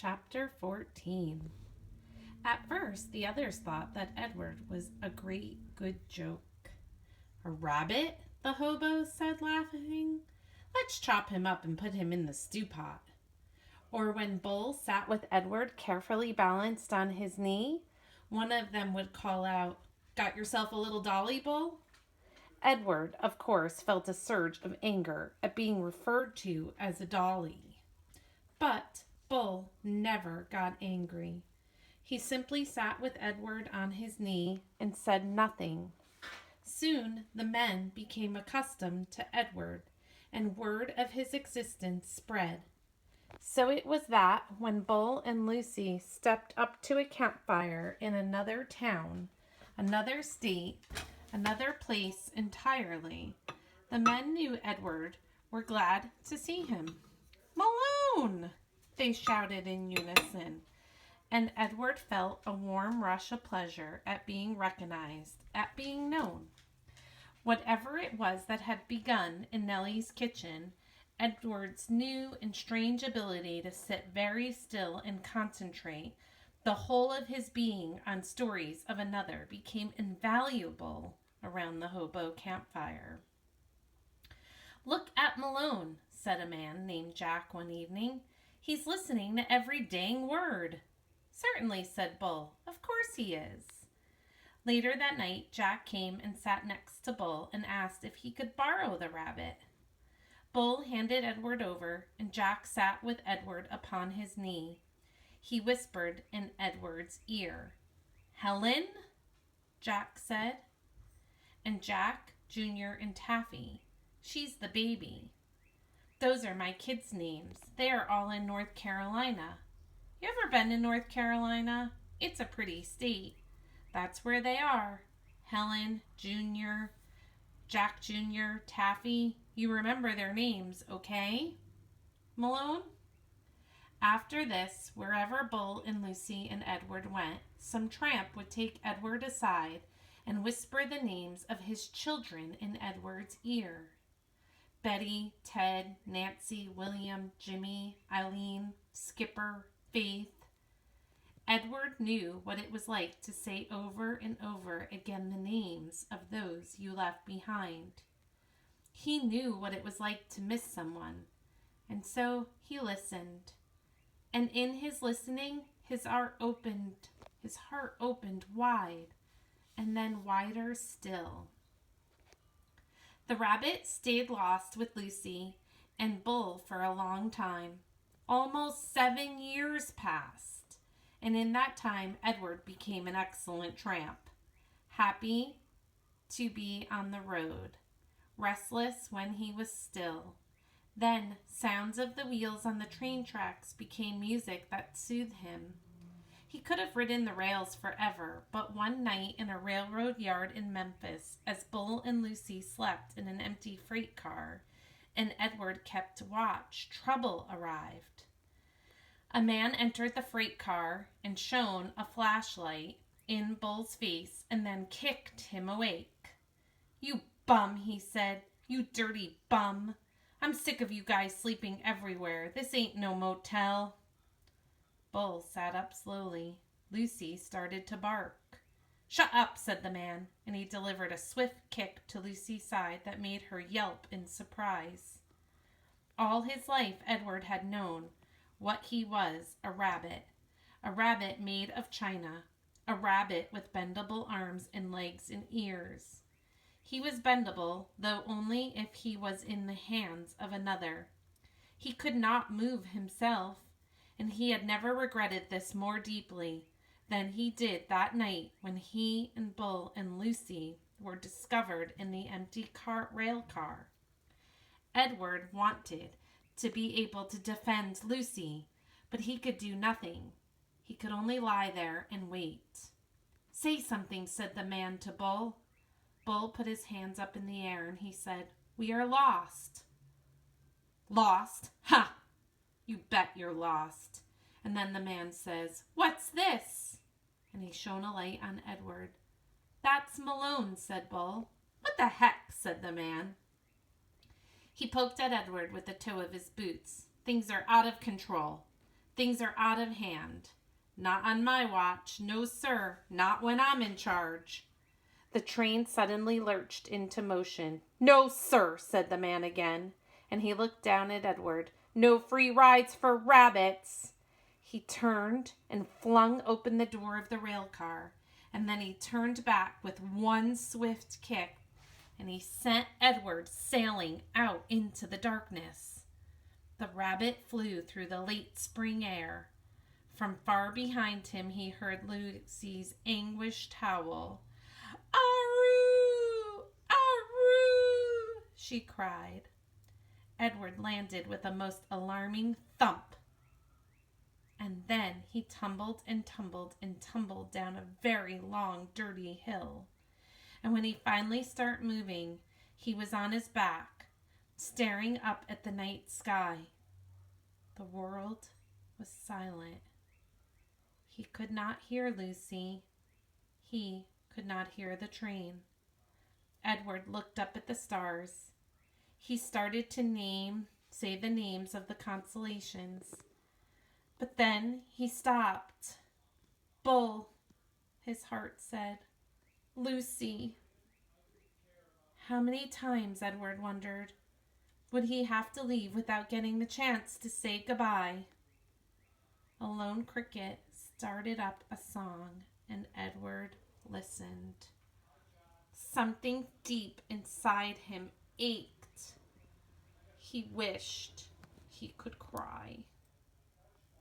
Chapter 14. At first, the others thought that Edward was a great good joke. "A rabbit?" the hobo said, laughing. "Let's chop him up and put him in the stew pot." Or when Bull sat with Edward carefully balanced on his knee, one of them would call out, "Got yourself a little dolly, Bull?" Edward, of course, felt a surge of anger at being referred to as a dolly. But Bull never got angry. He simply sat with Edward on his knee and said nothing. Soon the men became accustomed to Edward, and word of his existence spread. So it was that when Bull and Lucy stepped up to a campfire in another town, another state, another place entirely, the men knew Edward were glad to see him. "Malone!" they shouted in unison, and Edward felt a warm rush of pleasure at being recognized, at being known. Whatever it was that had begun in Nellie's kitchen, Edward's new and strange ability to sit very still and concentrate the whole of his being on stories of another became invaluable around the hobo campfire. "Look at Malone," said a man named Jack one evening. "He's listening to every dang word." "Certainly," said Bull. "Of course he is." Later that night, Jack came and sat next to Bull and asked if he could borrow the rabbit. Bull handed Edward over, and Jack sat with Edward upon his knee. He whispered in Edward's ear. "Helen?" Jack said. "And Jack, Junior, and Taffy. She's the baby. Those are my kids' names. They are all in North Carolina. You ever been to North Carolina? It's a pretty state. That's where they are. Helen, Junior, Jack Jr., Taffy. You remember their names, okay? Malone?" After this, wherever Bull and Lucy and Edward went, some tramp would take Edward aside and whisper the names of his children in Edward's ear. Betty, Ted, Nancy, William, Jimmy, Eileen, Skipper, Faith. Edward knew what it was like to say over and over again the names of those you left behind. He knew what it was like to miss someone, and so he listened. And in his listening, his heart opened wide, and then wider still. The rabbit stayed lost with Lucy and Bull for a long time. Almost 7 years passed, and in that time Edward became an excellent tramp, happy to be on the road, restless when he was still. Then sounds of the wheels on the train tracks became music that soothed him. He could have ridden the rails forever, but one night in a railroad yard in Memphis, as Bull and Lucy slept in an empty freight car, and Edward kept watch, trouble arrived. A man entered the freight car and shone a flashlight in Bull's face and then kicked him awake. "You bum," he said. "You dirty bum. I'm sick of you guys sleeping everywhere. This ain't no motel." Bull sat up slowly. Lucy started to bark. "Shut up," said the man, and he delivered a swift kick to Lucy's side that made her yelp in surprise. All his life Edward had known what he was, a rabbit made of china, a rabbit with bendable arms and legs and ears. He was bendable, though only if he was in the hands of another. He could not move himself, and he had never regretted this more deeply than he did that night when he and Bull and Lucy were discovered in the empty rail car. Edward wanted to be able to defend Lucy, but he could do nothing. He could only lie there and wait. "Say something," said the man to Bull. Bull put his hands up in the air and he said, "We are lost." "Lost? Ha! You bet you're lost." And then the man says, "What's this?" And he shone a light on Edward. "That's Malone," said Bull. "What the heck?" said the man. He poked at Edward with the toe of his boots. "Things are out of control. Things are out of hand. Not on my watch. No, sir. Not when I'm in charge. The train suddenly lurched into motion. No, sir, said the man again, and he looked down at Edward. No free rides for rabbits. He turned and flung open the door of the rail car, and then he turned back with one swift kick, and he sent Edward sailing out into the darkness. The rabbit flew through the late spring air. From far behind him he heard Lucy's anguished howl. "Aroo! Aroo!" she cried. Edward landed with a most alarming thump. And then he tumbled and tumbled and tumbled down a very long, dirty hill. And when he finally started moving, he was on his back, staring up at the night sky. The world was silent. He could not hear Lucy. He could not hear the train. Edward looked up at the stars. He started to say the names of the constellations. But then he stopped. Bull, his heart said. Lucy. How many times, Edward wondered, would he have to leave without getting the chance to say goodbye? A lone cricket started up a song, and Edward listened. Something deep inside him ached. He wished he could cry.